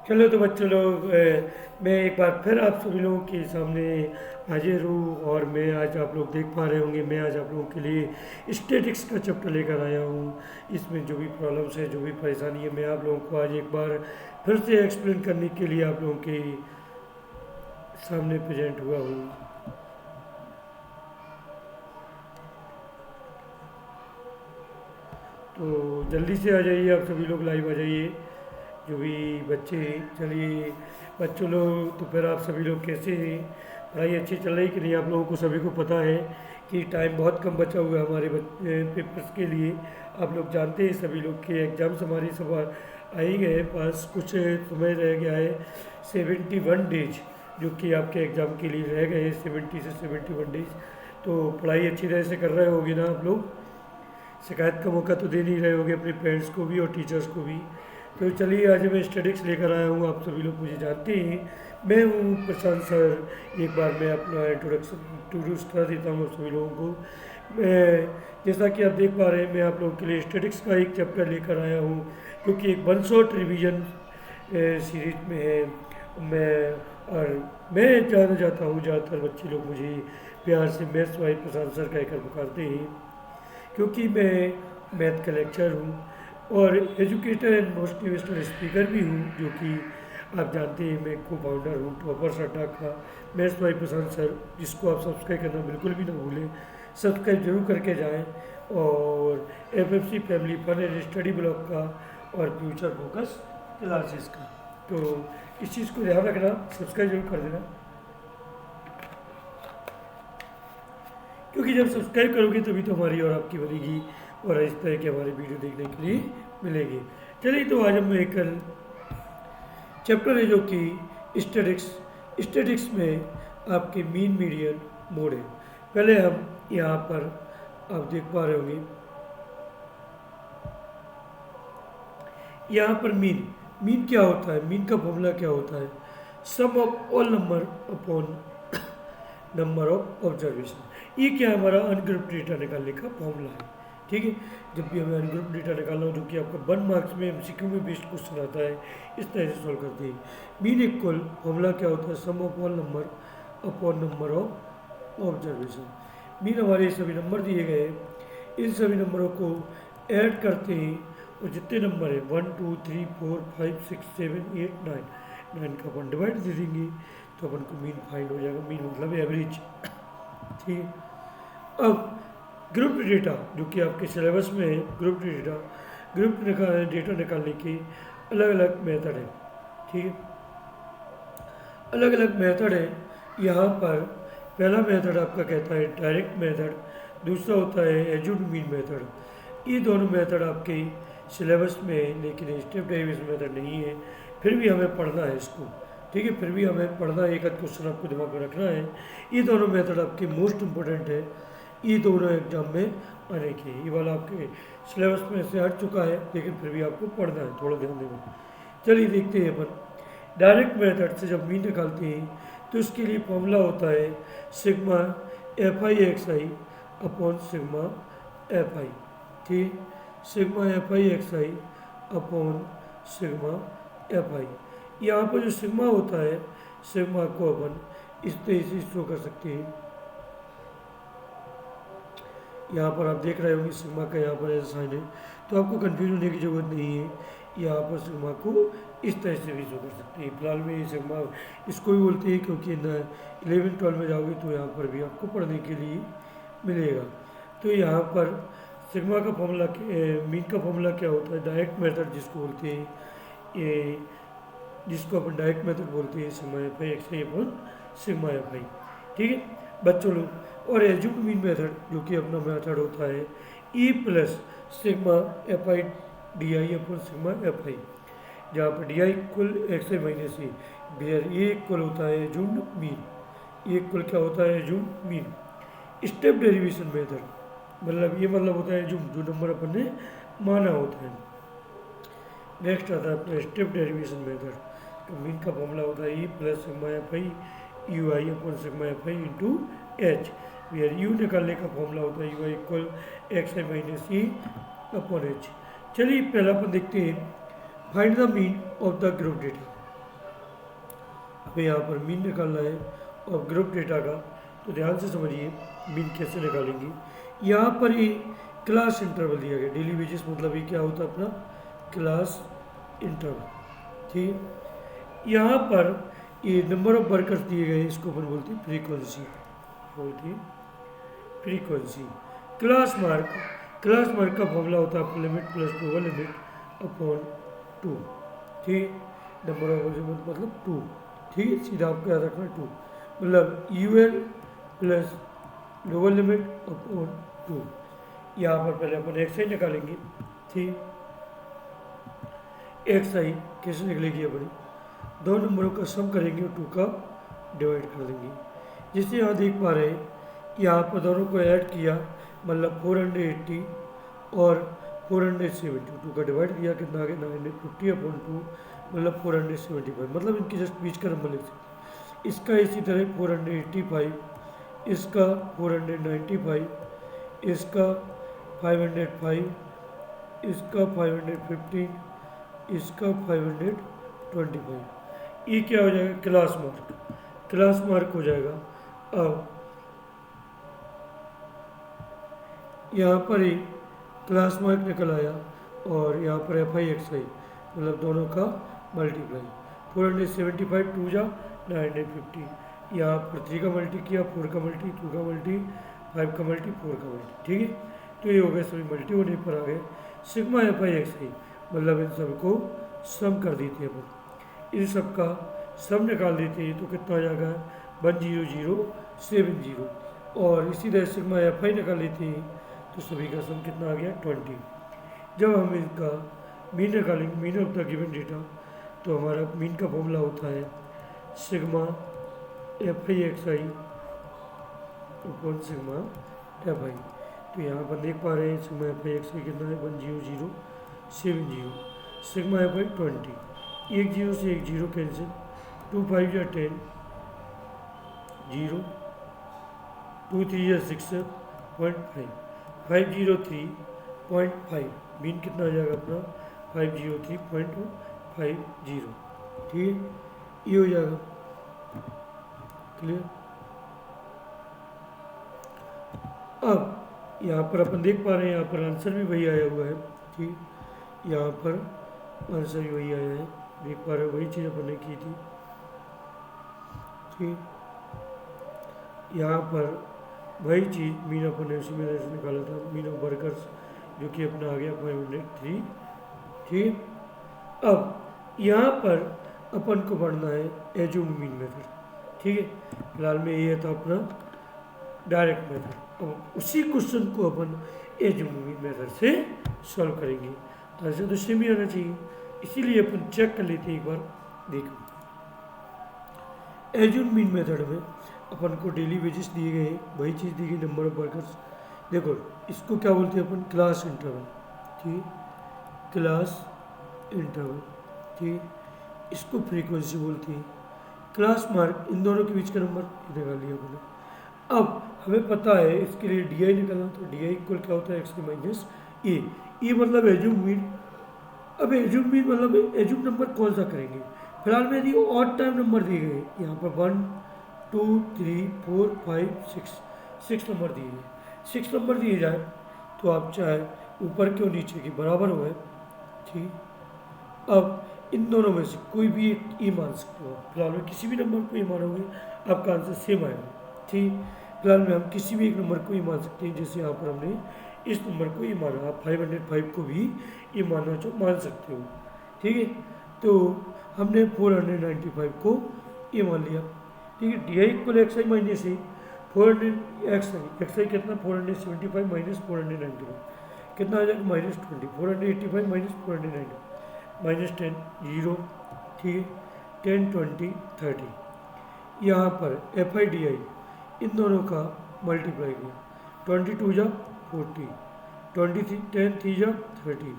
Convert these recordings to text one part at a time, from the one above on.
चलो तो बच्चों लोग, मैं एक बार फिर आप सभी लोगों के सामने हाजिर हूँ। और मैं आज, आप लोग देख पा रहे होंगे, मैं आज आप लोगों के लिए स्टैटिक्स का चैप्टर लेकर आया हूँ। इसमें जो भी प्रॉब्लम्स है, जो भी परेशानी है, मैं आप लोगों को आज एक बार फिर से एक्सप्लेन करने के लिए आप लोगों के सामने प्रेजेंट हुआ हूँ। तो जल्दी से आ जाइए, आप सभी लोग लाइव आ जाइए, जो भी बच्चे हैं। चलिए बच्चों लोग, तो फिर आप सभी लोग कैसे हैं? पढ़ाई अच्छी चल रही कि नहीं? आप लोगों को सभी को पता है कि टाइम बहुत कम बचा हुआ है हमारे पेपर्स के लिए। आप लोग जानते हैं सभी लोग के एग्ज़ाम्स हमारी सब आ ही गए, पास कुछ समय रह गया है 71 डेज, जो कि आपके एग्ज़ाम के लिए रह गए हैं 70 से 71 डेज। तो पढ़ाई अच्छी तरह से कर रहे होगे ना आप लोग? शिकायत का मौका तो दे नहीं रहे होगे अपने पेरेंट्स को भी और टीचर्स को भी। तो चलिए, आज मैं स्टैटिक्स लेकर आया हूँ। आप सभी लोग मुझे जानते हैं, मैं हूँ प्रशांत सर। एक बार मैं अपना इंट्रोड्यूस कर देता हूँ सभी लोगों को। मैं, जैसा कि आप देख पा रहे हैं, मैं आप लोगों के लिए स्टैटिक्स का एक चैप्टर लेकर आया हूँ, जो कि एक वन शॉट रिवीजन सीरीज में है। और मैं जानना चाहता हूँ, ज़्यादातर बच्चे लोग मुझे प्यार से मैथ्स वाइज प्रशांत सर कहकर पुकारते हैं, क्योंकि मैं मैथ का लेक्चर हूँ और एजुकेटर एंड मोटिवेशनल स्पीकर भी हूँ, जो कि आप जानते हैं मैं को फाउंडर हूँ टॉपर्स अड्डा का, मैथ्स बाय प्रशांत सर, जिसको आप सब्सक्राइब करना बिल्कुल भी ना भूलें। सब्सक्राइब जरूर करके जाएं। और FFC family fun and study blog का और फ्यूचर फोकस क्लासेस का, तो इस चीज़ को ध्यान रखना, सब्सक्राइब जरूर कर देना, क्योंकि जब सब्सक्राइब करोगे तभी तो हमारी और आपकी बनेगी और इस तरह की हमारी वीडियो देखने के लिए मिलेगी। चलिए, तो आज हम एक चैप्टर है जो कि स्टैटिक्स में आपके मीन मीडियन मोड है। पहले हम यहाँ पर आप देख पा रहे होंगे, यहाँ पर मीन क्या होता है, मीन का फॉर्मूला क्या होता है? Sum of all number upon number of observation. ये क्या है? हमारा अनग्रुप डेटा निकालने का फॉर्मूला है। ठीक है, जब भी हमें अनग्रुप डेटा निकालना हो, जो कि आपका 1 मार्क्स में एमसीक्यू में बेस्ड क्वेश्चन आता है, इस तरह से सॉल्व करते हैं। मीन इक्वल फॉर्मूला क्या होता है? Sum of all number upon number of observation. Mean हमारे सभी नंबर दिए गए हैं, इन सभी नंबरों को ऐड करते हैं और जितने नंबर है 1 2 3 4 5 6 7 8 9, 9 का अपन डिवाइड दे देंगे तो अपन को मीन फाइंड हो जाएगा। मीन मतलब एवरेज। ठीक है, अब ग्रुप डेटा, जो कि आपके सिलेबस में है, ग्रुप डेटा निकालने के अलग अलग मेथड है। ठीक है, अलग अलग मेथड है। यहाँ पर पहला मेथड आपका कहता है डायरेक्ट मेथड, दूसरा होता है एज्यूम्ड मीन मेथड। ये दोनों मेथड आपके सिलेबस में है, लेकिन स्टेप डेरिवेशन मेथड नहीं है। फिर भी हमें पढ़ना है इसको। ठीक है, फिर भी हमें पढ़ना है, एक आध क्वेश्चन आपको दिमाग में रखना है। ये दोनों मेथड आपके मोस्ट इंपॉर्टेंट है, ये दोनों एग्जाम में आने के। ये वाला आपके सिलेबस में से हट चुका है, लेकिन फिर भी आपको पढ़ना है, थोड़ा ध्यान देना। चलिए देखते हैं अपन। डायरेक्ट मेथड से जब मीन निकालते हैं तो इसके लिए फॉर्मूला होता है sigma F I X I upon sigma F I. ठीक, sigma F I X I upon sigma F I. यहाँ पर जो सिग्मा होता है, सिग्मा को अपन इस तरह से शो कर सकते हैं। यहाँ पर आप देख रहे होंगे सिग्मा का यहाँ पर ऐसा साइन है, तो आपको कंफ्यूज होने की ज़रूरत नहीं है। यहाँ पर सिग्मा को इस तरह से भी शो कर सकते हैं। फिलहाल में ये सिग्मा इसको भी बोलते हैं, क्योंकि 11-12 में जाओगे तो यहाँ पर भी आपको पढ़ने के लिए मिलेगा। तो यहाँ पर सिग्मा का फॉर्मूला, मीन का फॉर्मूला क्या होता है? डायरेक्ट मेथड जिसको बोलते हैं, ये जिसको अपन डायरेक्ट मेथड बोलते हैं, sigma F I X I upon sigma F I. ठीक है बच्चों लोग, और एज्यूम्ड मीन मेथड जो कि अपना मेथड होता है E plus sigma F I D I upon sigma F I, जहाँ पर D I equal X I minus A, where A equal होता है एज्यूम्ड मीन। ए इक्वल क्या होता है? Assumed mean. Step derivation method, मतलब ये मतलब होता है जो नंबर अपन ने माना होता है। नेक्स्ट आता है अपना स्टेप डेरिवेशन मेथड। तो मीन का फॉर्मूला होता है E plus sigma F I U I upon sigma F I into H, where U निकालने का फॉर्मूला होता है U I equal X I minus E upon H. चलिए पहला अपन देखते हैं, find the mean of the group data. हमें यहाँ पर मीन निकालना है और ग्रुप डेटा का, तो ध्यान से समझिए मीन कैसे निकालेंगे। यहाँ पर ये क्लास इंटरवल दिया गया, डेली वेजेस मतलब ये क्या होता है अपना क्लास इंटरवल, ठीक है। यहाँ पर ये नंबर ऑफ वर्कर्स दिए गए, इसको अपन बोलते हैं फ्रीक्वेंसी, बोलते हैं फ्रीक्वेंसी। क्लास मार्क का फॉर्मूला होता है limit plus lower limit upon 2, ठीक है। नंबर ऑफ वर्कर्स मतलब 2, ठीक है, सीधा आपको याद रखना 2, मतलब UL plus lower limit upon 2। यहाँ पर पहले अपन एक्स आई निकालेंगे, ठीक। एक्स आई कैसे निकलेगी अपनी, दो नंबरों का सम करेंगे और 2 का डिवाइड कर देंगे। जिससे यहाँ देख पा रहे हैं यहाँ पर दोनों को ऐड किया मतलब 480 और 470, 2 का डिवाइड किया कितना आ गया 950 अपॉन 2 मतलब 475, मतलब इनके जस्ट बीच का नंबर लिख सकते। इसका इसी तरह 485, इसका 495, इसका 505, इसका 515, इसका 525। ये क्या हो जाएगा क्लास मार्क हो जाएगा। अब यहाँ पर ही क्लास मार्क निकल आया और यहाँ पर एफ आई एक्स आई मतलब दोनों का मल्टीप्लाई, 475 2 जा 950, यहाँ पर 3 का मल्टी किया, 4 का मल्टी, 2 का मल्टी, 5 का मल्टी, 4 का मल्टी, ठीक है। तो ये हो गया सभी मल्टी होने पर आ गए सिग्मा एफ आई एक्स आई, मतलब इन सबको सम कर देते हैं अपन, इन सब का सम निकाल देते हैं तो कितना आ जाएगा 10070, और इसी तरह सिग्मा एफ आई निकाल लेते हैं तो सभी का सम कितना आ गया 20। जब हम इनका मीन निकालेंगे, mean of the given data, तो हमारा मीन का फॉर्मूला होता है sigma F I X I upon sigma F आई। तो यहाँ पर देख पा रहे हैं sigma F I X I कितना है 10070, सिग्मा एफ आई 20, एक जीरो से एक जीरो कैंसिल, 2 5 या 10, 0 2 3 या 6.5, 503.5, मीन कितना आ जाएगा अपना 503.50, ठीक है, ये हो जाएगा क्लियर। अब यहाँ पर अपन देख पा रहे हैं यहाँ पर आंसर भी वही आया हुआ है, ठीक, यहाँ पर आंसर भी वही आया है, देख पा रहे हैं वही चीज़ अपन ने की थी, ठीक। यहाँ पर वही चीज़ मीन अपन ने उसी में से निकाला था, मीन ऑफ वर्कर्स जो कि अपना आ गया 503, ठीक। अब यहाँ पर अपन को पढ़ना है एज्यूम मीन मेथड, ठीक है। फिलहाल में ये था अपना डायरेक्ट मेथड। अब उसी क्वेश्चन को अपन एज्यूम मीन मेथड से सॉल्व करेंगे, आंसर तो सेम ही आना चाहिए, इसीलिए अपन चेक कर लेते हैं एक बार। देखो एज्यूम मीन मेथड में अपन को डेली वेजेस दिए गए हैं, वही चीज़ दी गई नंबर ऑफ वर्कर्स। देखो इसको क्या बोलते हैं अपन क्लास इंटरवल, ठीक, क्लास इंटरवल, ठीक, इसको फ्रीक्वेंसी बोलती है। क्लास मार्क इन दोनों के बीच का नंबर निकाल लिया अपने। अब हमें पता है इसके लिए डी आई निकालना, तो डी आई इक्वल क्या होता है एक्स माइनस ए मतलब एज्यूम मीन। अब एज्यूम मीन मतलब एज्यूम नंबर कौन सा करेंगे, फिलहाल में यदि ऑड टाइम नंबर दिए गए यहाँ पर 1 2 3 4 5 6 नंबर दिए गए, 6 नंबर दिए जाए तो आप चाहे ऊपर के और नीचे के बराबर हो, ठीक। अब इन दोनों में से कोई भी एक ई मान सकते हो, फिलहाल में किसी भी नंबर को ई मानोगे आपका आंसर सेम आएगा, ठीक। फिलहाल में हम किसी भी एक नंबर को ई मान सकते हैं, जैसे यहाँ पर हमने इस नंबर को ई माना, आप 505 को भी ई मानना चाहो मान सकते हो, ठीक है। तो हमने 495 को ई मान लिया, ठीक है। D I equal X I minus A, 400 X I कितना 475 माइनस 495 कितना आ जाएगा -20, 485 माइनस 490 -10 0, ठीक है, 10 20 30। यहाँ पर एफ आई डी आई इन दोनों का मल्टीप्लाई किया, 22 जा 40, 23 10 3 जा 30,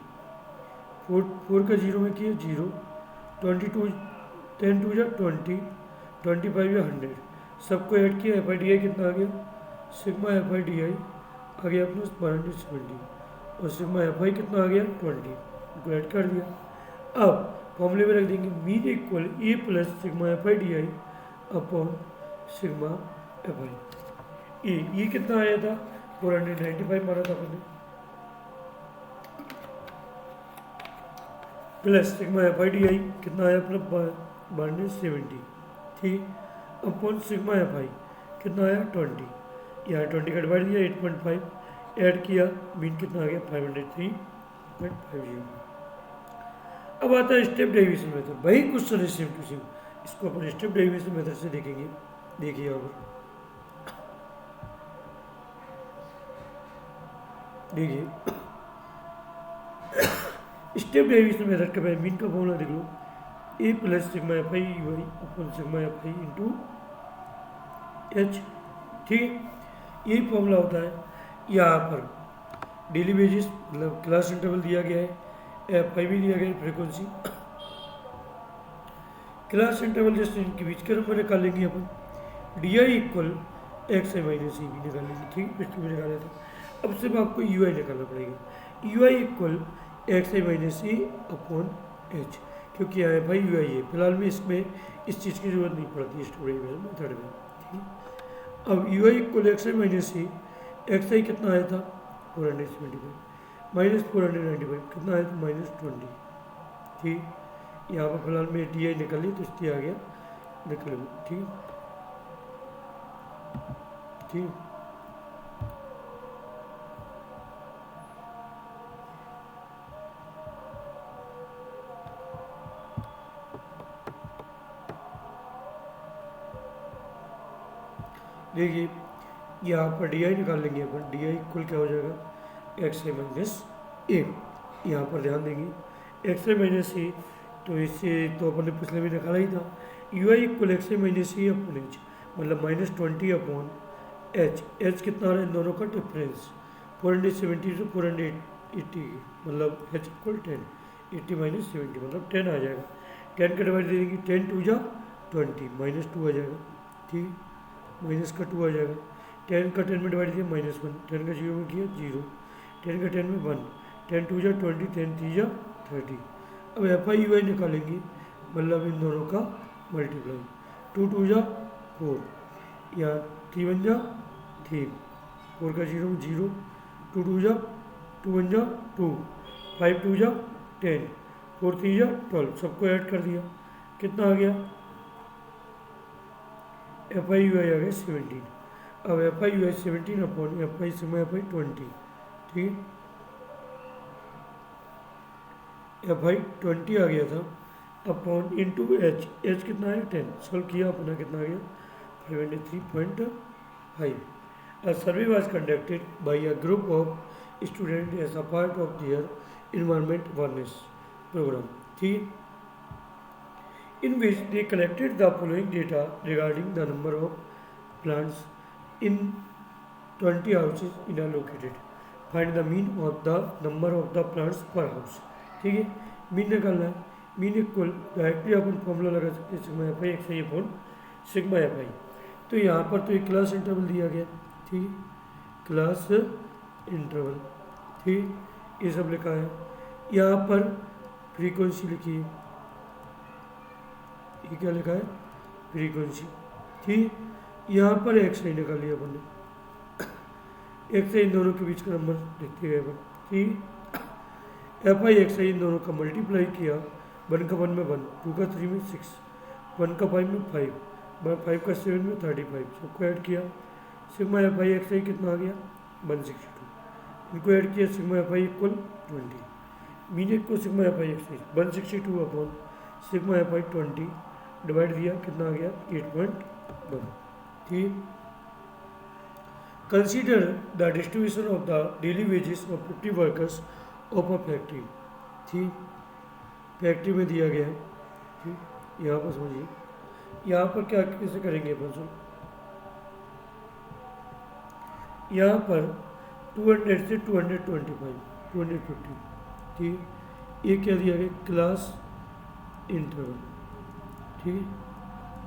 4 का 0 में किया 0, 22 10 2 जा 20, 25 या 100, सबको ऐड किया, एफ आई डी आई कितना आ गया sigma F I D I आ गया अपना 170 और सिग्मा एफ आई कितना आ गया 20 को ऐड कर दिया। अब फॉर्मूले में रख देंगे mean equal A plus sigma F I D I upon sigma F आई। ये कितना आया था 495 माना था अपने, plus sigma F I D I कितना आया अपना 7270, ठीक, अपॉन सिग्मा एफ आई कितना आया 20, यहाँ 20 का डिवाइड दिया 8.5 ऐड किया, मीन कितना आ गया 503.50। अब आता है स्टेप डेविएशन मेथड। वही क्वेश्चन है सेम टू सेम, इसको अपन स्टेप डेविएशन मेथड से देखेंगे। देखिए यहाँ पर देखिए स्टेप डेविएशन मेथड का मीन का फॉर्मूला देख लो, A plus sigma F I U I upon sigma F I into H, ठीक, यही फॉर्मूला होता है। यहाँ पर डेली बेसिस मतलब क्लास इंटरवल दिया गया है, एफ आई भी दिया गया है, फ्रीक्वेंसी, क्लास इंटरवल जैसे इनके बीच का नंबर निकालेंगे अपन, D I equal X I minus E भी निकालेंगे, ठीक, पिछले में निकाला था। अब सिर्फ आपको यू आई निकालना पड़ेगा, you I equal X I minus E upon H, क्योंकि यहाँ एफ आई यू आई है, फिलहाल में इसमें इस चीज़ की जरूरत नहीं पड़ती स्टूडेंट मेथड में, ठीक। अब U I equal X I minus E, X I कितना आया था 475 माइनस 495 कितना आया था -20, ठीक, यहाँ पर फिलहाल में डी आई निकली तो इसलिए आ गया निकल, ठीक ठीक। देखिए यहाँ पर डी आई निकाल लेंगे अपन, डी आई इक्वल क्या हो जाएगा एक्स आई माइनस ए, यहाँ पर ध्यान देंगे एक्स आई माइनस ए, तो इससे तो अपन ने पिछले भी निकाला ही था, you I equal X I minus A upon H, मतलब -20 अपॉन एच, एच कितना आ रहा है इन दोनों का डिफरेंस 470 से 480, मतलब एच इक्वल 10, 80 माइनस 70 मतलब 10 आ जाएगा, 10 का डिवाइड दे देंगे, 10 2 जा 20 -2 आ जाएगा, ठीक, माइनस का 2 आ जाएगा, 10 का 10 में डिवाइड किया -1, 10 का 0 में किया 0, 10 का 10 में 1, 10 2 जा 20, 10 3 जा 30। अब एफ आई यू आई निकालेंगे, मतलब इन दोनों का मल्टीप्लाई, 2 2 जा 4, या 3 1 जा 3, 4 का 0 0, 2 2 जा 2 1 जा 2, 5 2 जा 10, 4 3 जा 12, सबको ऐड कर दिया, कितना आ गया एफ आई यू आई आ गया 17। अब F I U I 17 upon F I sigma F आई 20, ठीक, एफ आई 20 आ गया था अपॉन इंटू एच, एच कितना है 10, सॉल्व किया अपना कितना आ गया 503.5। A survey was conducted by a group of students as a part of their environment awareness program, ठीक, in which they collected the following data regarding the number of plants in 20 houses in a located. Find the mean of the number of the plants per house, ठीक है, mean निकालना है, mean equal directly अपन formula लगा सकते हैं sigma F I X I upon sigma F आई। तो यहाँ पर तो एक क्लास इंटरवल दिया गया, ठीक है, क्लास इंटरवल, ठीक, ये सब लिखा है। यहाँ पर फ्रीक्वेंसी लिखी है, ये क्या लिखा है फ्रीक्वेंसी, ठीक, यहाँ पर एक्स आई निकाली अपन ने, एक्स आई इन दोनों के बीच का नंबर लिखते गए अपन, ठीक, एफ आई एक्स आई इन दोनों का मल्टीप्लाई किया, 1 का 1 में 1, 2 का 3 में 6, 1 का 5 में 5, 5 का 7 में 35, सबको ऐड किया, sigma F I X I कितना आ गया 162, इनको ऐड किया, sigma F I equal 20, mean equal sigma F I X I 162 upon sigma F I 20 divide दिया, कितना आ गया 8.1, ठीक। Consider the distribution of the daily wages of 50 workers of a factory, ठीक, फैक्ट्री में दिया गया है, ठीक, यहाँ पर समझिए, यहाँ पर क्या कैसे करेंगे अपन सुन, यहाँ पर 200 से 225 250, ठीक, ये क्या दिया गया क्लास इंटरवल, ठीक,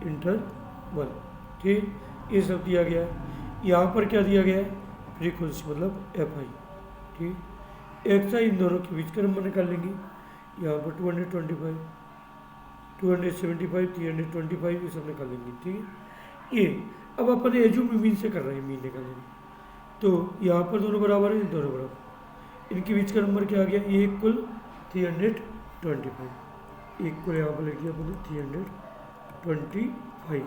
इंटरवल, ठीक, ये सब दिया गया है। यहाँ पर क्या दिया गया है फ्रीक्वेंसी मतलब एफ आई, ठीक, एक्स आई इन दोनों के बीच का नंबर निकाल लेंगे, यहाँ पर 225 275, 325 ये सब निकालेंगे, ठीक है। ये अब अपन एज्यूम मीन से कर रहे हैं, मीन निकालेंगे। तो यहाँ पर दोनों बराबर है, दोनों बराबर, इनके बीच का नंबर क्या आ गया, ए इक्वल 325, इक्वल यहाँ पर लिख दिया अपने 325।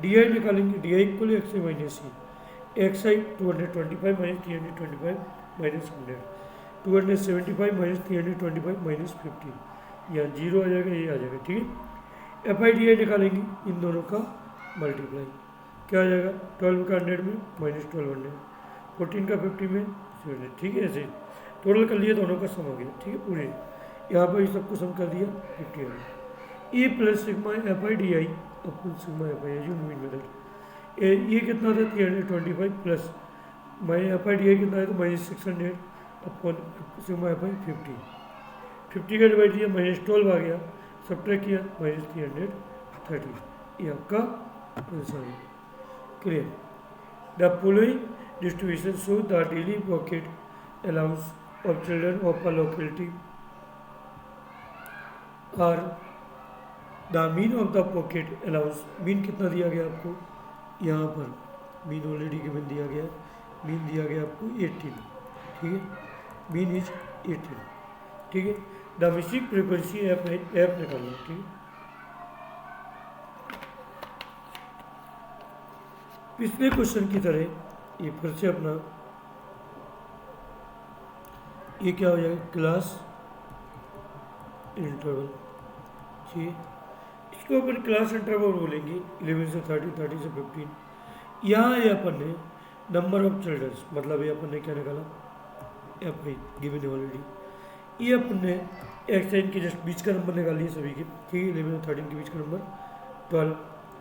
डी आई निकालेंगे, D I equal X I minus C, X I 225 minus 325 minus 100, 275 minus 325 minus 50, यहाँ जीरो आ जाएगा, ये आ जाएगा, ठीक है। एफ आई डी आई निकालेंगे, इन दोनों का मल्टीप्लाई, क्या आ जाएगा, 12 का 100 में माइनस 1200, 14 का 50 में 700, ठीक है। ऐसे टोटल कर लिया, दोनों का सम हो गया, ठीक है। पूरे यहाँ पर सबको सम कर दिया, 50 आ गया। A plus sigma F I D I upon sigma F I जो मीन मेथड, ये कितना था 325 plus minus F I D I कितना है तो minus 600 upon sigma F I 50 का डिवाइड किया, माइनस 12 आ गया, सब्ट्रैक्ट किया माइनस 330, ये आपका आंसर है। Clear. The following distribution show the daily pocket allowance of children of a locality or the mean of the pocket allowance। Mean कितना दिया गया आपको, यहाँ पर मीन ऑलरेडी गिवन दिया गया, मीन दिया गया आपको 18, ठीक है, मीन इज 18, ठीक है। द मिसिंग फ्रीक्वेंसी ऐप निकालना, ठीक है। पिछले क्वेश्चन की तरह ये फिर से अपना ये क्या हो जाएगा, क्लास इंटरवल, ठीक है। इसको अपन क्लास इंटरवल बोलेंगे, 11 से 30, 30 से 15। यहाँ ये अपन ने नंबर ऑफ चिल्ड्रंस, मतलब ये अपन ने क्या निकाला, एफ आई गिवन ऑलरेडी। ये अपन ने एक्स लाइन के जस्ट बीच का नंबर निकाल लिया सभी के, ठीक है। 11 और 13 के बीच का नंबर 12,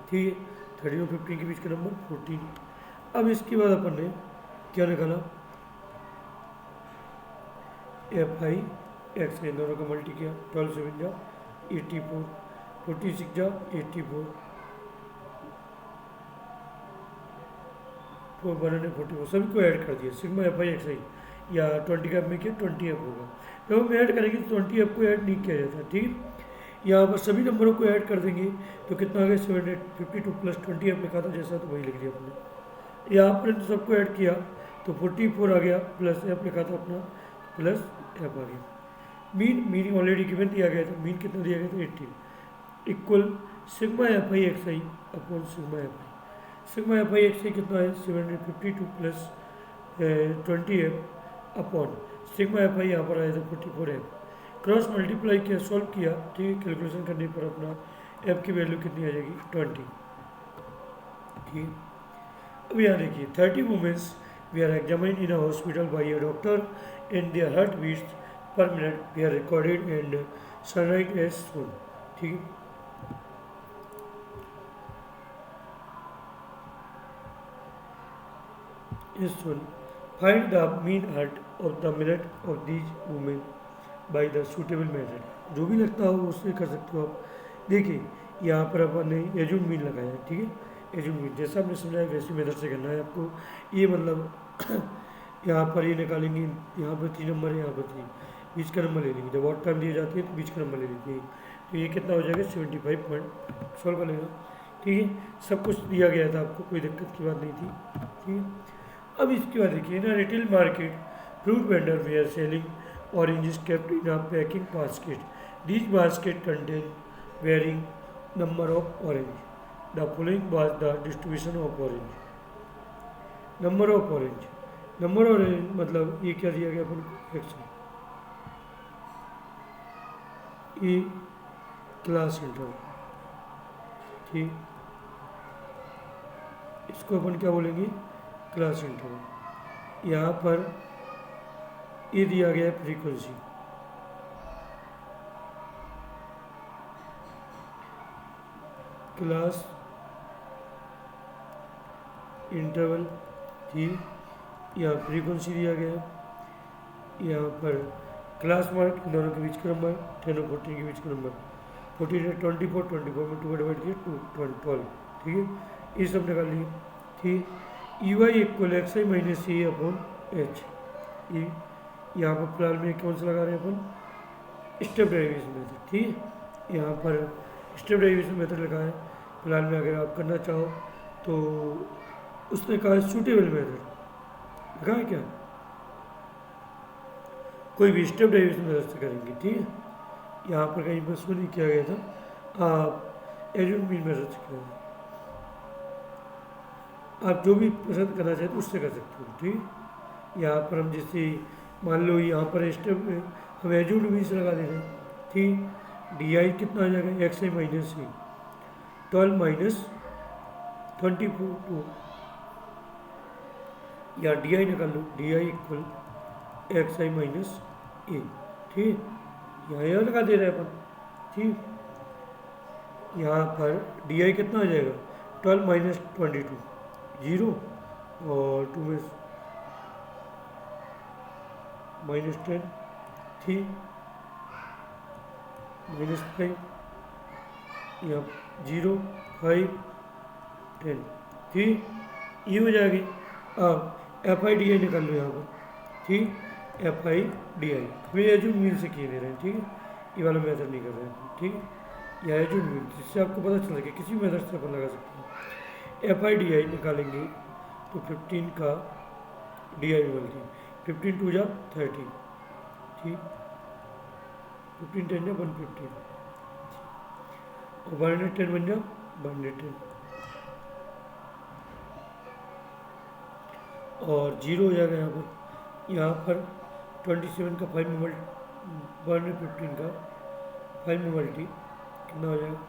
ठीक है। 13 और 15 के बीच का नंबर 14। अब इसके बाद अपन ने क्या निकाला, एफ आई एक्स इन दोनों का मल्टी किया, 12 7 जा 84, 46 जा 84, 144 सभी को ऐड कर दिया, सिग्मा एफ आई एक्स आई या 20 का में किया 20 एफ होगा। जब हम ऐड करेंगे तो 20 एफ को ऐड नहीं किया जाता, ठीक है। यहाँ पर सभी नंबरों को ऐड कर देंगे तो कितना आ गया 752 प्लस 20 एफ लिखा था जैसा, तो वही लिख दिया अपने। यहाँ पर तो सबको ऐड किया तो 44 आ गया, प्लस एफ लिखा था अपना, प्लस एफ आ गया। मीन ऑलरेडी गिवन दिया गया था, मीन कितना दिया गया था 18, equal sigma F I X I upon sigma F I. Sigma F I X I कितना है 752 plus 20 F upon sigma F I यहाँ पर आया था 44 एफ। क्रॉस मल्टीप्लाई किया, सॉल्व किया, ठीक है। कैलकुलेशन करने पर अपना एफ की वैल्यू कितनी आ जाएगी 20, ठीक है। अब यहाँ देखिए 30 womens we are examined in a hospital by a doctor and their heart beats per minute we are recorded and summarise as shown, ठीक है। Is shown find the mean heart of the minute of these women by the suitable method. जो भी लगता हो उससे कर सकते हो आप। देखिए यहाँ पर अपन ने एज्यूम मीन लगाया, ठीक है। एज्यूम मीन जैसा हमने समझाया वैसी मेथड से करना है आपको। ये मतलब यहाँ पर ये निकालेंगे, यहाँ पर 3 नंबर है, यहाँ पर 3, बीच का नंबर ले लेंगे। जब ऑड टाइम दिए जाती है तो बीच का नंबर ले लेते हैं, तो ये कितना हो जाएगा 75 पॉइंट सॉल्व कर लेगा, ठीक है। सब कुछ दिया गया था आपको, कोई दिक्कत की बात नहीं थी, ठीक है। अब इसके बाद देखिए ना, retail market fruit vendor we are selling oranges kept in a packing basket. These basket contain varying number of orange. The following was the distribution of orange. Number of orange. Number of orange मतलब ये क्या दिया गया अपन को x है, ये class interval, ठीक। इसको अपन क्या बोलेंगे, क्लास इंटरवल। यहाँ पर ये दिया गया है फ्रीक्वेंसी, क्लास इंटरवल, ठीक। यहाँ फ्रीक्वेंसी दिया गया है, यहाँ पर क्लास मार्क दोनों के बीच का नंबर, 10 और 14 के बीच का नंबर, 14 है 24, 24 में 2 डिवाइड किया 12, ठीक है। ये सब निकाल लिए, ठीक। E Y equal X I minus C upon H. ये यहाँ पर फिलहाल में कौन सा लगा रहे हैं अपन, स्टेप डेरिवेशन मेथड, ठीक है। यहाँ पर स्टेप डेरिवेशन मेथड लिखा है फिलहाल में, अगर आप करना चाहो तो उसने कहा है सूटेबल मेथड लिखा है क्या, कोई भी स्टेप डेरिवेशन मेथड से करेंगे, ठीक है। यहाँ पर कहीं पर नहीं किया गया था, आप एज्यूम मीन मेथड से करेंगे, आप जो भी पसंद करना चाहते उससे कर सकते हो, ठीक है। यहाँ पर हम जैसे मान लो यहाँ पर स्टेप हम एज्यूम मीन से लगा दे रहे हैं, ठीक। डी आई कितना आ जाएगा, X I minus C 12 minus 24 या डी आई निकाल लो, D I equal X I minus A, ठीक। यहाँ लगा दे रहे हैं अपन, ठीक। यहाँ पर डी आई कितना आ जाएगा 12 माइनस 22 0 और 2 में माइनस 10, ठीक, माइनस 5 यहाँ 0 5 10, ठीक, ये हो जाएगी। अब एफ आई डी आई निकाल लो यहाँ पर, ठीक, एफ आई डी आई हमें एज्यूम मीन से किए दे रहे हैं, ठीक है, ये वाला मेथड नहीं कर रहे हैं, ठीक है, या एज्यूम मीन, जिससे आपको पता चल सके किसी मेथड से अपन लगा सकते हैं। एफ आई डी आई निकालेंगे तो 15 का डी आई बोलते हैं, 15 2 जा 30, ठीक, 15 10 जा 150 और 110 बन जा 110 और 0 हो जाएगा यहाँ पर 27 का 5 में 115 का 5 में मल्टी कितना हो जाएगा,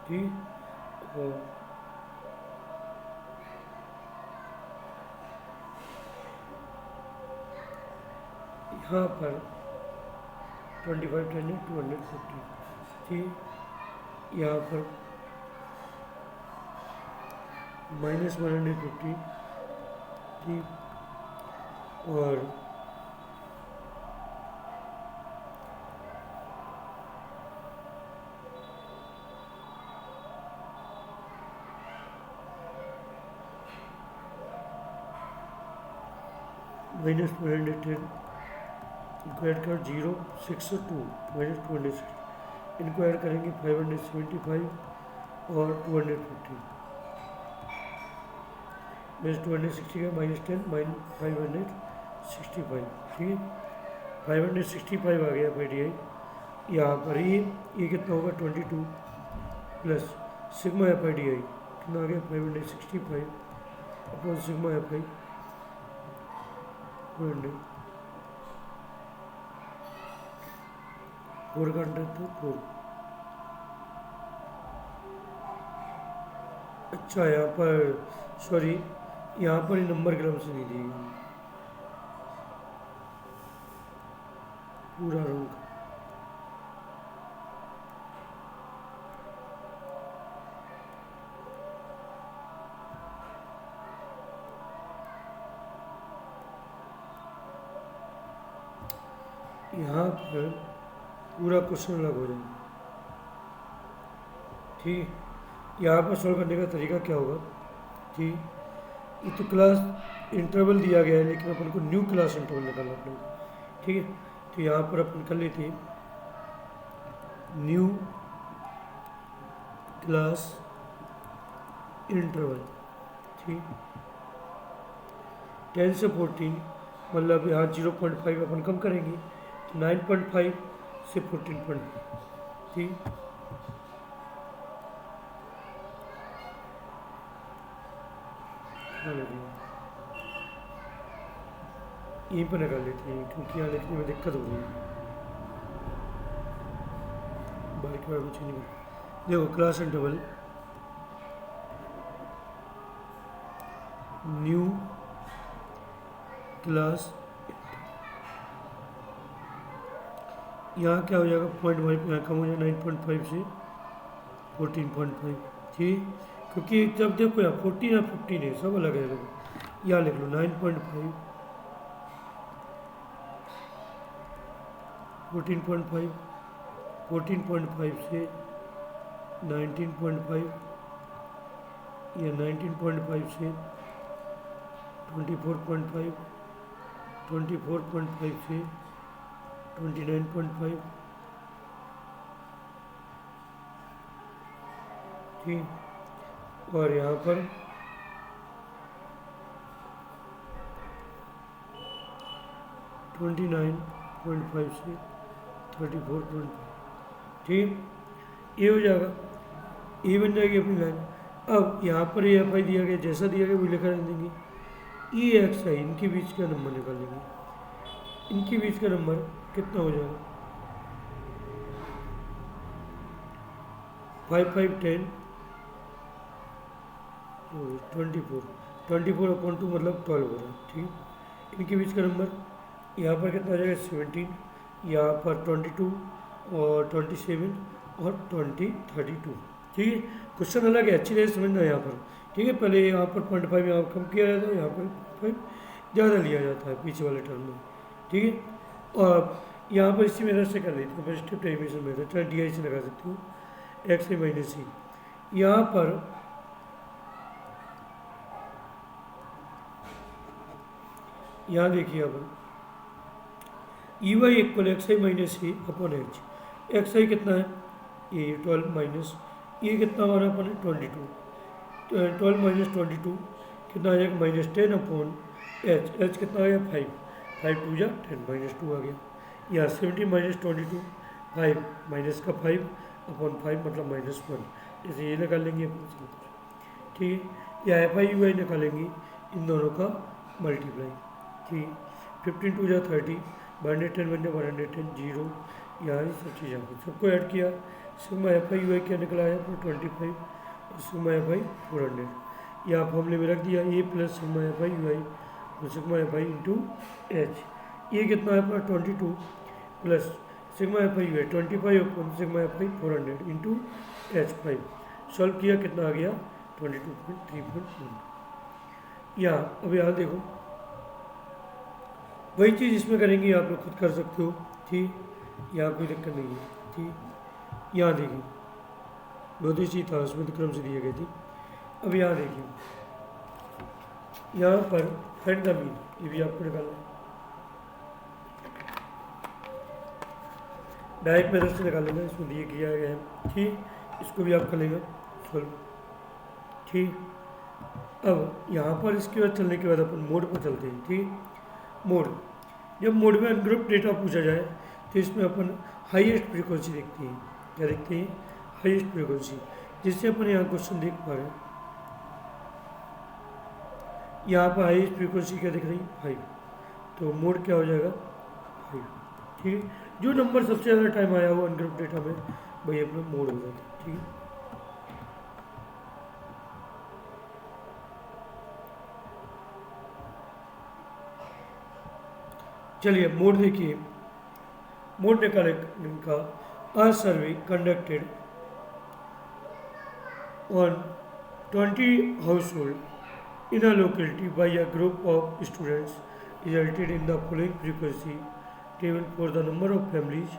ठीक। और यहाँ पर 25 10 है 250, ठीक। यहाँ पर माइनस 150, ठीक, और माइनस 110 इनको ऐड कर 0 6 2 माइनस 260 इनको ऐड करेंगे 575 और 250 माइनस 260 का माइनस 10 माइनस 565, ठीक है, 565 आ गया भाई डी आई। यहाँ पर ये कितना होगा 22 plus sigma F I D I कितना आ गया 565 अपॉन सिग्मा एफ आई 400 4 का अंडर तो 4। अच्छा यहाँ पर सॉरी यहाँ पर ही नंबर क्रम से नहीं दी गई, पूरा रंग यहाँ पर पूरा क्वेश्चन अलग हो जाएगा, ठीक। यहाँ पर सॉल्व करने का तरीका क्या होगा, ठीक, ये तो क्लास इंटरवल दिया गया है लेकिन अपन को न्यू क्लास इंटरवल निकालना पड़ेगा, ठीक है। तो यहाँ पर अपन कर लेते हैं न्यू क्लास इंटरवल, ठीक, 10 से 14 मतलब यहाँ 0.5 अपन कम करेंगे तो 9.5 से 14.5, ठीक। यहीं पर निकाल लेते हैं क्योंकि यहाँ लिखने में दिक्कत हो रही है, बाकी बार कुछ नहीं कर। देखो क्लास इंटरवल न्यू क्लास, यहाँ क्या हो जाएगा 0.5 यहाँ कम हो जाएगा 9.5 से 14.5, ठीक, क्योंकि जब देखो यहाँ 14 या 15 है सब अलग है, देखो यहाँ लिख लो 9.5 14.5 14.5 से 19.5 या 19.5 से 24.5 24.5 से 29.5, ठीक, और यहाँ पर 29.5 से 34.5, ठीक, ये हो जाएगा, ये बन जाएगी अपनी लाइन। अब यहाँ पर ये एफ आई दिया गया, जैसा दिया गया वो लिखा रख देंगे। ई एक्स आई, इनके बीच का नंबर निकालेंगे। इनके बीच का नंबर कितना हो जाएगा? 5 5 10 24/2 मतलब 12 हो रहा है, ठीक। इनके बीच का नंबर यहाँ पर कितना आ जाएगा? 17, यहाँ पर 22 और 27 और 32, ठीक है। क्वेश्चन अलग है, अच्छी तरह समझना यहाँ पर, ठीक है। पहले यहाँ पर 0.5 यहाँ कम किया जाता है, यहाँ पर 5 ज़्यादा लिया जाता है पीछे वाले टर्म में, ठीक है। और यहाँ पर इसी मेथड से कर लेते हैं, पर स्टेप टाइमेशन मेथड, चाहे डी आई से लगा सकती हूँ, एक्स ए माइनस सी। यहाँ पर यहाँ देखिए अपन E Y equal X I minus C upon H. X I कितना है? ये 12 माइनस ये कितना हमारा अपन है? 22, 12 माइनस 22 कितना आ जाएगा? -10 अपॉन एच। एच कितना आ गया? 5, 5 2 जा 10, -2 आ गया। यहाँ 17 माइनस 22, 5 माइनस का 5 अपॉन 5 मतलब -1, जैसे ये निकाल लेंगे अपन सब कुछ, ठीक है। या एफ आई यू आई निकालेंगे, इन दोनों का मल्टीप्लाई, ठीक। 15 2 जा 30, 110 बन जाए 110, 0, यहाँ ये सब चीज़ आपको सबको ऐड किया। सिग्मा एफ आई यू आई क्या निकला है? 25 और सिग्मा एफ आई 400, यहाँ फॉर्मूले में रख दिया, A plus sigma F I U I और sigma F I into H. ये कितना है अपना? 22 plus sigma F I U I 25 और sigma F I 400 into H 5। Solve किया, कितना आ गया? 22.3.1। यहाँ अब यहाँ देखो, वही चीज़ इसमें करेंगे, आप लोग खुद कर सकते हो, ठीक, यहाँ कोई दिक्कत नहीं है, ठीक। यहाँ देखिए बहुत ही चीज़ था, उसमें तो क्रम से दिए गए थे। अब यहाँ देखिए, यहाँ पर फाइंड द मीन, ये भी आपको निकालना है, डायरेक्ट मेथड से निकालेंगे, इसमें दिए किया गया है, ठीक। इसको भी आप कर लेंगे सॉल्व, ठीक। अब यहाँ पर इसके बाद चलने के बाद अपन मोड पर चलते हैं, ठीक। मोड, जब मोड में अनग्रुप डेटा पूछा जाए तो इसमें अपन हाईएस्ट फ्रीक्वेंसी देखते हैं। क्या देखते हैं? हाईएस्ट फ्रीक्वेंसी, जिससे अपन यहाँ क्वेश्चन देख पा रहे हैं। यहाँ पर हाईएस्ट फ्रीक्वेंसी क्या दिख रही? 5, तो मोड क्या हो जाएगा? 5, ठीक है। जो नंबर सबसे ज़्यादा टाइम आया हो अनग्रुप डेटा में, वही अपना मोड हो जाता है, ठीक है। चलिए मोड देखिए, मोड निकालने का, a survey conducted on 20 household in a locality by a group of students resulted in the following frequency table for the number of families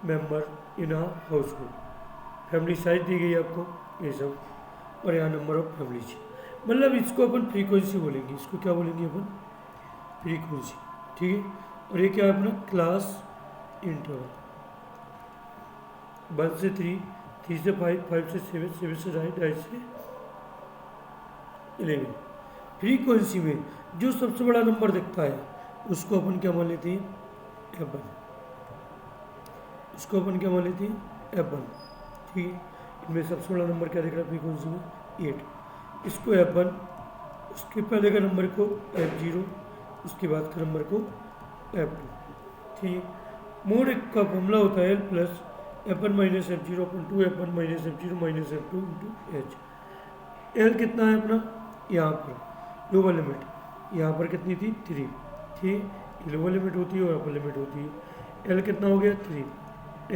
member in a household. Family size दी गई आपको, ये सब, और यहाँ number of families, मतलब इसको अपन frequency बोलेंगे। इसको क्या बोलेंगे अपन? फ्रीक्वेंसी, ठीक है। और ये क्या है अपना? क्लास इंटरवल, 1 से 3, 3 से 5, 5 से 7, 7 से 2.5 से 11। फ्रीक्वेंसी में जो सबसे बड़ा नंबर दिखता है उसको अपन क्या मान लेते हैं? F1। इसको अपन क्या मान लेते हैं? F1, ठीक है। इनमें सबसे बड़ा नंबर क्या दिख रहा है फ्रीक्वेंसी में? 8। इसको F1, उसके पहले का नंबर को F0, उसके बाद का नंबर को F2, ठीक है। मोड का फॉर्मूला होता है L plus F1 minus F0 अपन 2 F1 minus F0 minus F2 into H. L कितना है अपना? यहाँ पर लोअर लिमिट, यहाँ पर कितनी थी? 3, ठीक। लोअर लिमिट होती है और अपर लिमिट होती है। L कितना हो गया? 3।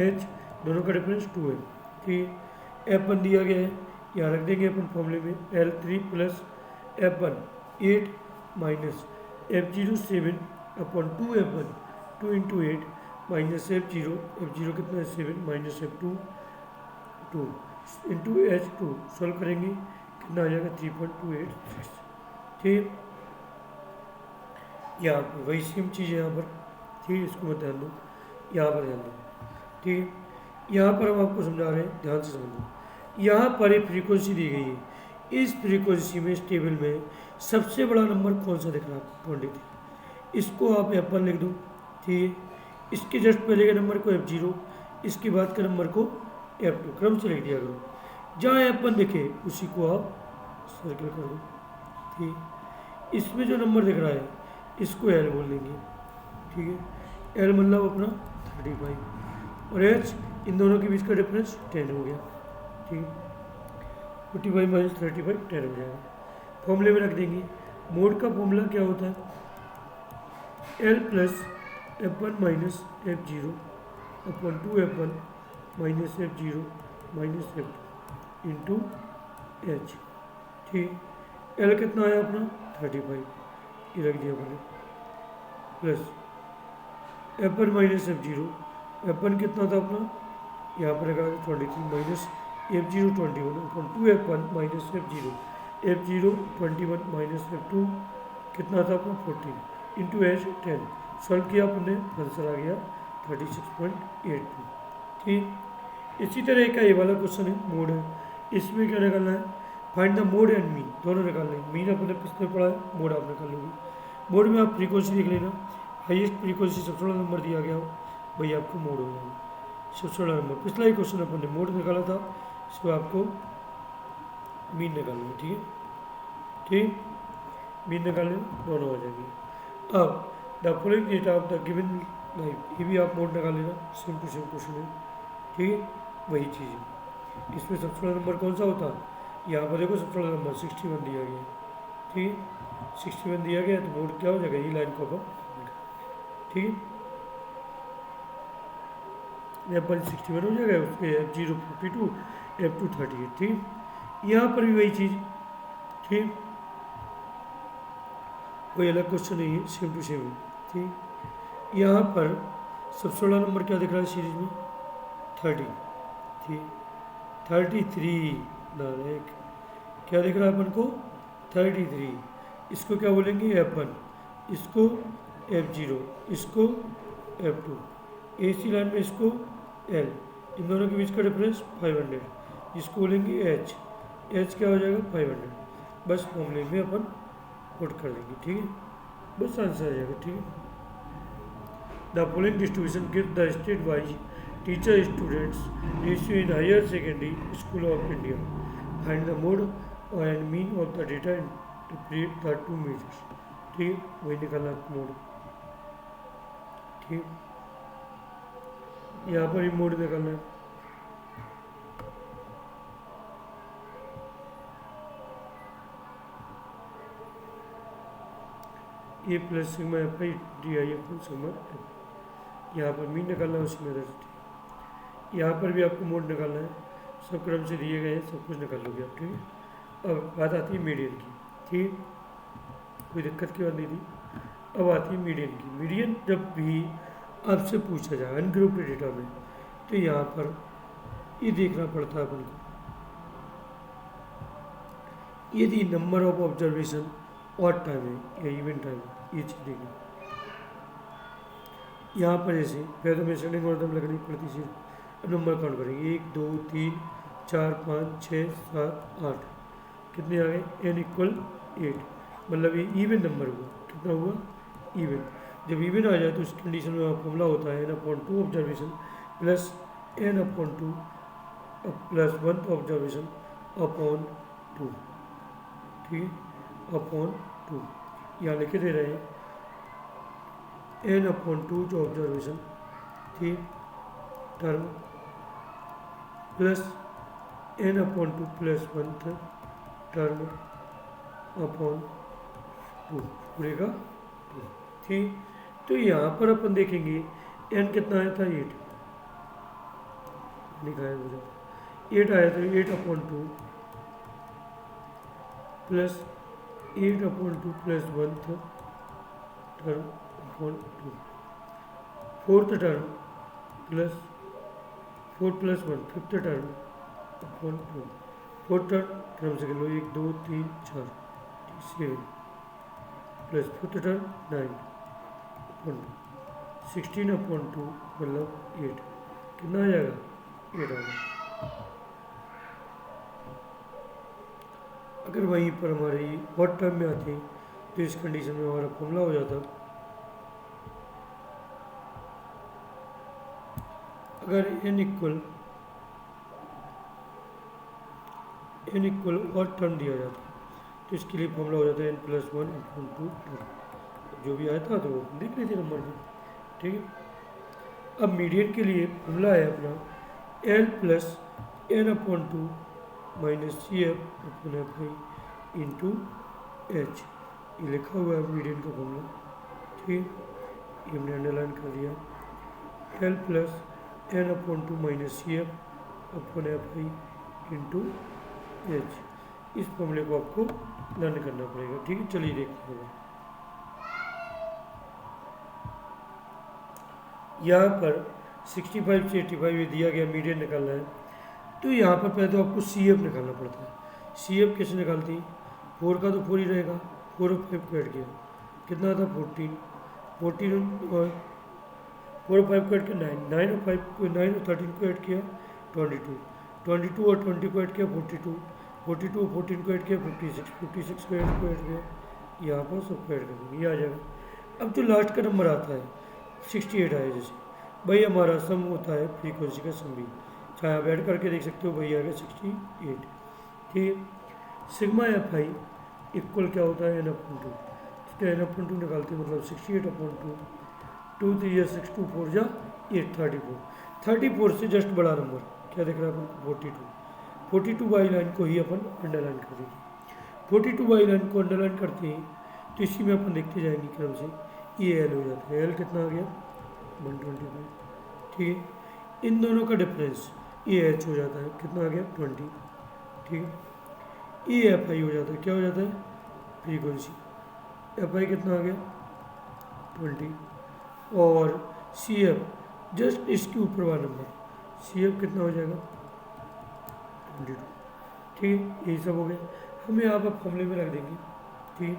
H दोनों का डिफरेंस 2 है, ठीक। F1 दिया गया है, यहाँ रख देंगे अपन फॉर्मूले में, L3 plus F1 8 minus F0 7 upon 2 F1 2 into 8 minus F0, F0 कितना है? 7 minus F2 2 into H2। Solve करेंगे, कितना आ जाएगा? 3.286, ठीक। यहाँ पर वही सेम चीज़ है यहाँ पर, ठीक। इसको मत ध्यान दो, यहाँ पर ध्यान दो, ठीक है। यहाँ पर हम आपको समझा रहे हैं, ध्यान से समझो। यहाँ पर एक फ्रीक्वेंसी दी गई है, इस फ्रीक्वेंसी में, इस टेबल में सबसे बड़ा नंबर कौन सा दिख रहा है? 23। इसको आप F1 लिख दो, ठीक है। इसके जस्ट पहले के नंबर को F0, इसके बाद के नंबर को F2, क्रम से लिख दिया करो। जहाँ F1 दिखे उसी को आप सर्कल कर दो, ठीक। इसमें जो नंबर दिख रहा है इसको L बोल देंगे, ठीक है। L मतलब अपना 35 और H, इन दोनों के बीच का डिफरेंस 10 हो गया, ठीक है। 45 माइनस 35 10 हो जाएगा। फॉर्मूले में रख देंगे। मोड का फॉर्मूला क्या होता है? L plus F1 minus F0 upon 2F1 minus F0 minus F2 into H, ठीक। L कितना आया अपना? 35, ये रख दिया मैंने, plus F1 minus F0, F1 कितना था अपना? यहाँ पर लगा 23 minus F0 21 upon 2F1 minus F0, F0 21 minus F2 कितना था अपना? 14 इंटू H 10। सॉल्व किया अपने, आंसर आ गया 36.82, ठीक। इसी तरह का ये वाला क्वेश्चन है, मोड है। इसमें क्या निकालना है? Find the mode and mean, दोनों निकालना है। मीन अपने पिछले पढ़ा है, मोड आप निकाल लोगे। मोड में आप फ्रीक्वेंसी देख लेना, हाईएस्ट फ्रीक्वेंसी सबसे बड़ा नंबर दिया गया हो वही आपको मोड हो जाएगा, सबसे बड़ा नंबर। पिछला ही क्वेश्चन अपन ने मोड निकाला था, इसको आपको मीन निकालना है, ठीक है, ठीक। मीन निकालने दोनों हो जाएंगे। अब the following data of the given life, ये भी आप मोड निकाल लेना, सेम टू सेम क्वेश्चन है, ठीक है, वही चीज़ है। इसमें सबसे बड़ा नंबर कौन सा होता है? यहाँ पर देखो सबसे बड़ा नंबर 61 दिया गया, ठीक है। 61 दिया गया तो मोड क्या हो जाएगा? ये लाइन को अपन, ठीक है। F1 61 हो जाएगा, उसके F0 42, F2 38, ठीक। यहाँ पर भी वही चीज़, ठीक, कोई अलग क्वेश्चन नहीं है, सेम टू सेम है, ठीक। यहाँ पर सबसे बड़ा नंबर क्या दिख रहा है सीरीज में? 30, ठीक। 33 डायरेक्ट क्या दिख रहा है अपन को? 33। इसको क्या बोलेंगे? F1, इसको F0, इसको F2, AC लाइन में इसको L, इन दोनों के बीच का डिफरेंस 500, जिसको बोलेंगे H। H क्या हो जाएगा? 500। बस फॉर्मूले में अपन पुट कर देंगे, ठीक है, बस आंसर आ जाएगा, ठीक है। The following distribution give the state wise teacher students ratio in higher secondary school of India. Find the mode and mean of the data interpret the two measures, ठीक है, वही निकालना मोड, ठीक। यहाँ पर ही मोड निकालना है। A plus sigma F I D I F sigma F, यहाँ पर मीन निकालना है उसी मेथड से। यहाँ पर भी आपको मोड निकालना है, सब क्रम से दिए गए हैं, सब कुछ निकाल लोगे आप, ठीक है। अब बात आती है मीडियन की, ठीक, कोई दिक्कत की बात नहीं थी। अब आती है मीडियन की। मीडियन जब भी आपसे पूछा जाए अनग्रुप्ड डेटा में, तो यहाँ पर ये देखना पड़ता है अपन को, यदि नंबर ऑफ ऑब्जर्वेशन और टाइम है या इवेंट टाइम, ये चीज़ देखिए। यहाँ पर जैसे पहले तो मेजरिंग और दम लगनी पड़ती है। अब नंबर काउंट करेंगे, 1 2 3 4 5 6 7 8, कितने आ गए? n इक्वल 8, मतलब ये इवन नंबर हुआ। कितना हुआ? इवन। जब इवन आ जाए तो इस कंडीशन में फॉर्मूला होता है n/2 observation plus n/2 plus 1 observation upon 2, ठीक है, अपॉन 2। यहाँ लिखे दे रहे हैं n/2 जो ऑब्जर्वेशन थी टर्म प्लस n/2 प्लस 1 था टर्म अपॉन 2, पूरे का 2, ठीक। तो यहाँ पर अपन देखेंगे n कितना आया था? 8 लिखा है मुझे, 8 आया था, 8/2 प्लस 8/2 प्लस 1 था term upon 2, fourth term plus 4 plus 1 fifth term upon 2, fourth term क्रम से लो 1 2 3 4 7 प्लस फिफ्थ टर्म 9 अपॉन 2, 16/2 मतलब 8, कितना आ जाएगा 8 आ जाएगा। अगर वहीं पर हमारे ये व्हाट टर्म में आते तो इस कंडीशन में हमारा फॉर्मूला हो जाता, अगर n इक्वल व्हाट टर्म दिया जाता तो इसके लिए फॉर्मूला हो जाता है n+1/2, जो भी आया था तो वो देख लीजिए नंबर में, ठीक है। अब मीडियन के लिए फॉर्मूला है अपना L+n/2 -CF/FI इंटू H, ये लिखा हुआ है मीडियन का फॉर्मूला, ठीक है, ये हमने अंडरलाइन कर दिया। L+n/2 -CF/FI इंटू H, इस फॉर्मूले को आपको लर्न करना पड़ेगा, ठीक है। चलिए देखते हैं, यहाँ पर 65 से 85 ये दिया गया, मीडियन निकालना है, तो यहाँ पर पहले तो आपको CF निकालना पड़ता है। CF कैसे निकालती है, 4 का तो 4 ही रहेगा, 4 और 5 को ऐड किया कितना था 14, 14 और 4 और 5 को ऐड किया 9, 9 और 5 को 9 और 13 को ऐड किया 22, 22 और 20 को ऐड किया 42, 42 और 14 को ऐड किया 56, 56 को ऐड किया, यहाँ पर सबको ऐड कर देंगे, ये आ जाएगा। अब जो लास्ट का नंबर आता है 68 आया, जैसे भाई हमारा सम होता है फ्रीक्वेंसी का सम भी, चाहे आप ऐड करके देख सकते हो, भाई आ गया 68, ठीक है। सिग्मा एफ आई इक्वल क्या होता है n/2, तो n/2 निकालते हैं, मतलब 68/2, 2 3 या 6 2 4 जा 8, 34, 34 से जस्ट बड़ा नंबर क्या दिख रहा है अपन को 42, 42 वाई लाइन को ही अपन अंडरलाइन कर देंगे। 42 वाई लाइन को अंडरलाइन करते हैं तो इसी में अपन देखते जाएंगे क्रम से, ये एल हो जाता है, एल कितना आ गया 125, ठीक है। इन दोनों का डिफरेंस ये एच हो जाता है, कितना आ गया 20, ठीक है। ये एफ आई हो जाता है, क्या हो जाता है फ्रीक्वेंसी, एफ आई कितना आ गया 20, और सी एफ जस्ट इसके ऊपर वाला नंबर, सी एफ कितना हो जाएगा 22, ठीक है। यही सब हो गया, हम यहाँ पर फॉर्मूले में रख देंगे, ठीक है।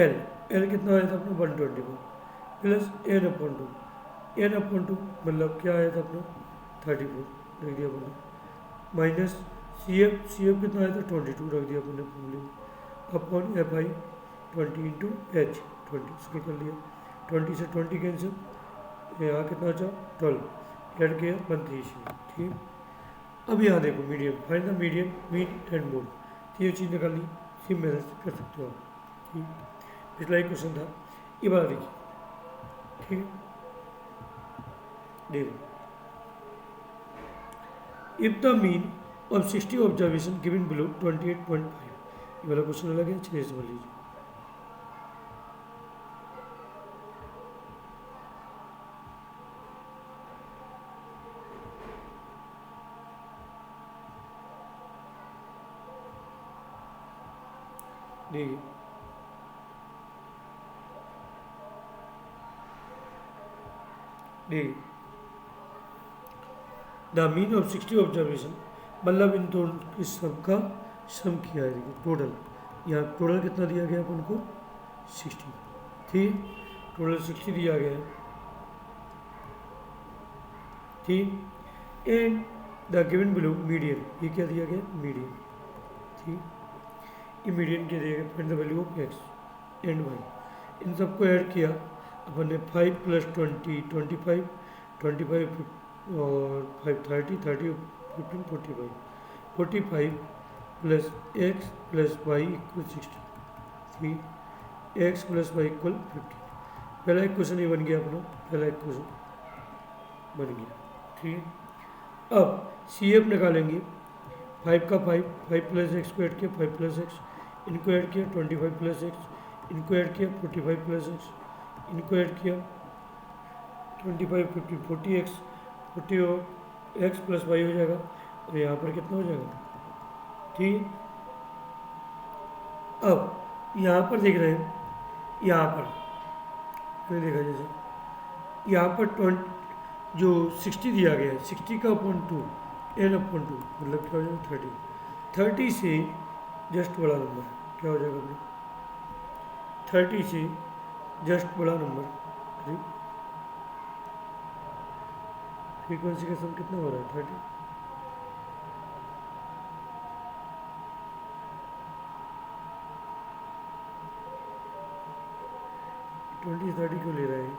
एल, एल कितना आया था अपना 124 प्लस n/2, n/2 मतलब क्या आया था अपना 34 रख दिया अपने, माइनस CF, CF कितना आया था 22 रख दिया अपने फॉर्मूले में, upon FI 20 into H 20 solve कर लिया, 20 से 20 कैंसिल, यहाँ कितना अच्छा 12 ऐड किया 136, ठीक है। अब यहाँ देखो medium, find the medium mean and mode, तो ये चीज़ निकालनी सेम मेथड से कर सकते हो आप, ठीक है। पिछला एक क्वेश्चन था, ये बात देखिए, ठीक है। देखो, if the mean of 60 observation given below 28.5, ये वाला क्वेश्चन अलग है, चलिए समझ लीजिए। देखिए देखिए, द मीन ऑफ 60 ऑब्जर्वेशन मतलब इन दोनों के सब का सम किया है, देखिए टोटल, यहाँ टोटल कितना दिया गया अपन को 60, ठीक, टोटल 60 दिया गया है, ठीक। And the given below median, ये क्या दिया गया मीडियन, ठीक, ये मीडियन क्या दिया गया, find the value of X and Y, इन सबको ऐड किया अपन ने 5 + 20 25, 25 और 5 30, 30 15 45, 45 plus X plus Y equal 60, ठीक, एक्स प्लस वाई इक्वल 50, पहला एक क्वेश्चन ये बन गया अपना, पहला एक क्वेश्चन बन गया, ठीक है। अब सी एफ निकालेंगे, 5 का 5, 5 प्लस एक्स को ऐड किया 5 प्लस एक्स, इनको ऐड किया 25 प्लस एक्स, इनको ऐड किया 45 प्लस एक्स, इनको ऐड किया 25 50 40 एक्स, 40 और एक्स प्लस वाई हो जाएगा, और यहाँ पर कितना हो जाएगा, ठीक है। अब यहाँ पर देख रहे हैं, यहाँ पर देखा जैसे यहाँ पर जो 60 दिया गया है, 60 का /2 n/2 मतलब क्या हो जाएगा 30, 30 से जस्ट बड़ा नंबर क्या हो जाएगा अपना, 30 से जस्ट बड़ा नंबर सॉरी, फ्रीक्वेंसी का सम कितना हो रहा है 30, ट्वेंटी 30 क्यों ले रहा है?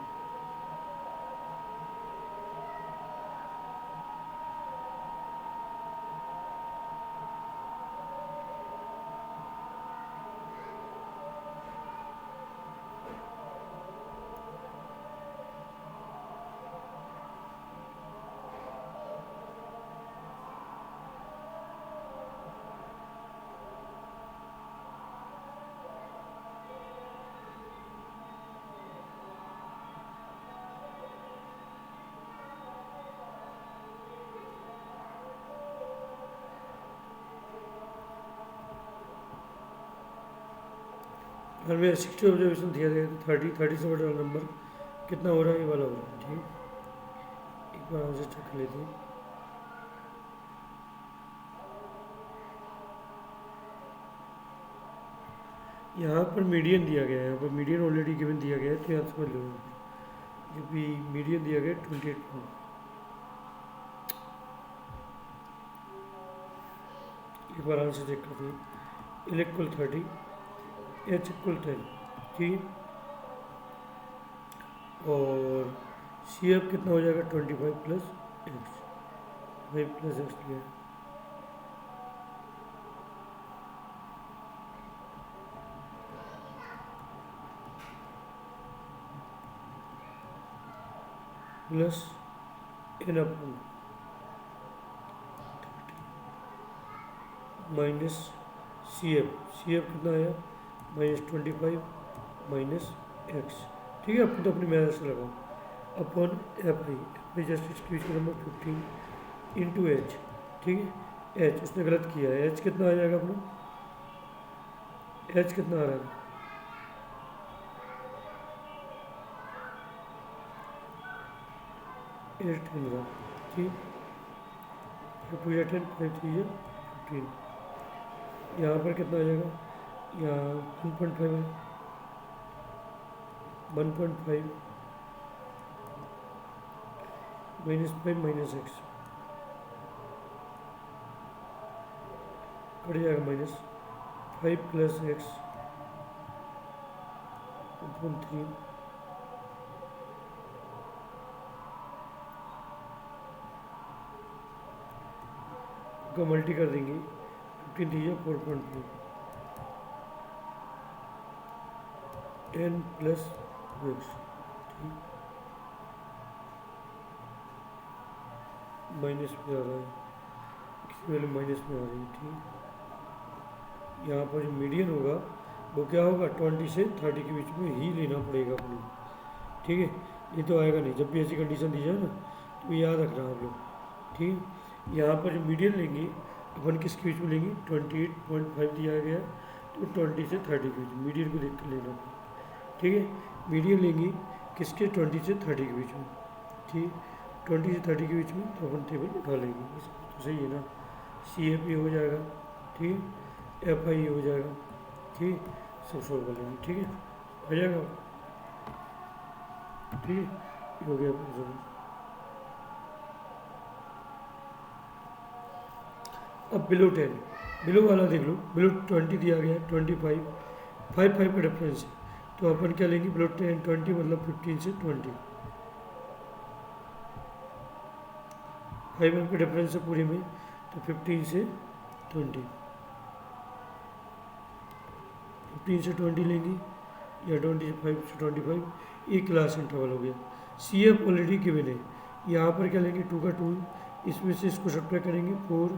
अगर मेरा 60 ऑब्जर्वेशन दिया गया तो 30 से बड़ा नंबर कितना हो रहा है, ये वाला हो रहा है। ठीक, एक बार आंसर चेक कर लेते हैं। यहाँ पर मीडियन दिया गया है, यहाँ पर मीडियन ऑलरेडी गिवन दिया गया है, तो यहाँ समझ लो जो भी मीडियन दिया गया है 28 पॉइंट। एक बार आंसर चेक करते हैं। L इक्वल 30, H इक्वल 10, ठीक, और CF कितना हो जाएगा 25 प्लस एक्स, 5 प्लस एक्स लिया है, plus n upon minus CF कितना आया -25 माइनस एक्स। ठीक है, अपन तो अपनी मेहनत से लगाओ अपॉन FI जस्ट इसकी नंबर 15 इंटू एच। ठीक है, एच उसने गलत किया है, एच कितना आ जाएगा अपना, एच कितना आ रहा है 8 15। ठीक, 2 या 10, 5 3 या 15। यहाँ पर कितना आ जाएगा, यहाँ 1.5 है, 1.5 -5 माइनस एक्स कट जाएगा, -5 प्लस एक्स 1.3 को मल्टी कर देंगे, 15 दीजिए 4.5 10 प्लस एक्स, ठीक, माइनस में आ रहा है, इसकी वैल्यू माइनस में आ रही है। ठीक, यहाँ पर जो मीडियन होगा वो क्या होगा 20 से 30 के बीच में ही लेना पड़ेगा अपनी। ठीक है, ये तो आएगा नहीं, जब भी ऐसी कंडीशन दी जाए ना तो याद रखना आप लोग। ठीक, यहाँ पर जो मीडियन लेंगे अपन किसके बीच में लेंगे, 28.5 दिया गया है तो 20 से 30 के बीच मीडियन को देख कर लेना। ठीक है, मीडियन लेंगे किसके 20 से 30 के बीच में। ठीक, 20 से 30 के बीच में तो अपन टेबल उठा लेंगे, तो सही है ना, CF हो जाएगा, ठीक, FI हो जाएगा, ठीक, सब सॉल्व कर लेंगे। ठीक है, हो जाएगा, ठीक है, हो गया सब। अब बिलो 10, बिलो वाला देख लो, बिलो 20 दिया गया है, 25 5 का डिफरेंस है, तो अपन क्या लेंगे, बिलो 10 20 मतलब 15 से 20, 5 का डिफरेंस है पूरे में, तो 15 से 20, 15 से 20 लेंगे या 25 से 25, एक क्लास इंटरवल हो गया। CF ऑलरेडी गिवन है, यहाँ पर क्या लेंगे 2 का 2, इसमें से इसको सब्ट्रैक्ट करेंगे 4,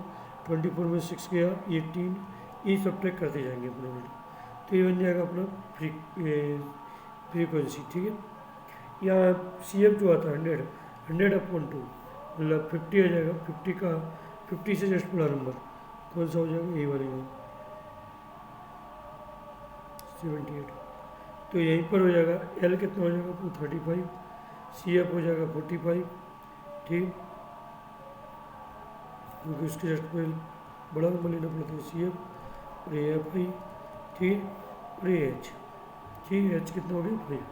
24 में 6 गया 18, ये सब्ट्रैक्ट करते जाएंगे अपने में, तो ये बन जाएगा अपना फ्रीक्वेंसी। ठीक है, यहाँ CF जो आता है 100 अपॉन 2 मतलब 50 आ जाएगा, 50 से जस्ट बड़ा नंबर कौन सा हो जाएगा, ये वाले 78, तो यहीं पर हो जाएगा। L कितना हो जाएगा तो 35, CF हो जाएगा 45, ठीक, क्योंकि उसके जस्ट में बड़ा नंबर लेना पड़ता है, CF और ये FI, ठीक, और ये H, ठीक, H कितना हो गया 5,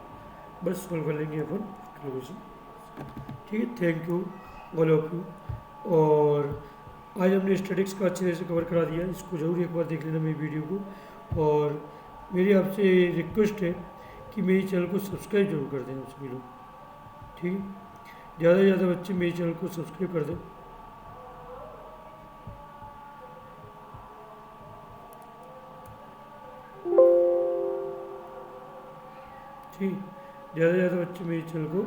बस सॉल्व कर लेंगे अपन क्वेश्चन। ठीक है, thank you all of you. और आज हमने स्टैटिक्स का अच्छे तरह से कवर करा दिया, इसको ज़रूर एक बार देख लेना मेरी वीडियो को। और मेरी आपसे रिक्वेस्ट है कि मेरे चैनल को सब्सक्राइब जरूर कर दें आप सभी लोग। ठीक है, ज़्यादा से ज़्यादा बच्चे मेरे चैनल को सब्सक्राइब कर दें। ठीक, ज़्यादा से ज़्यादा बच्चे मेरे चैनल को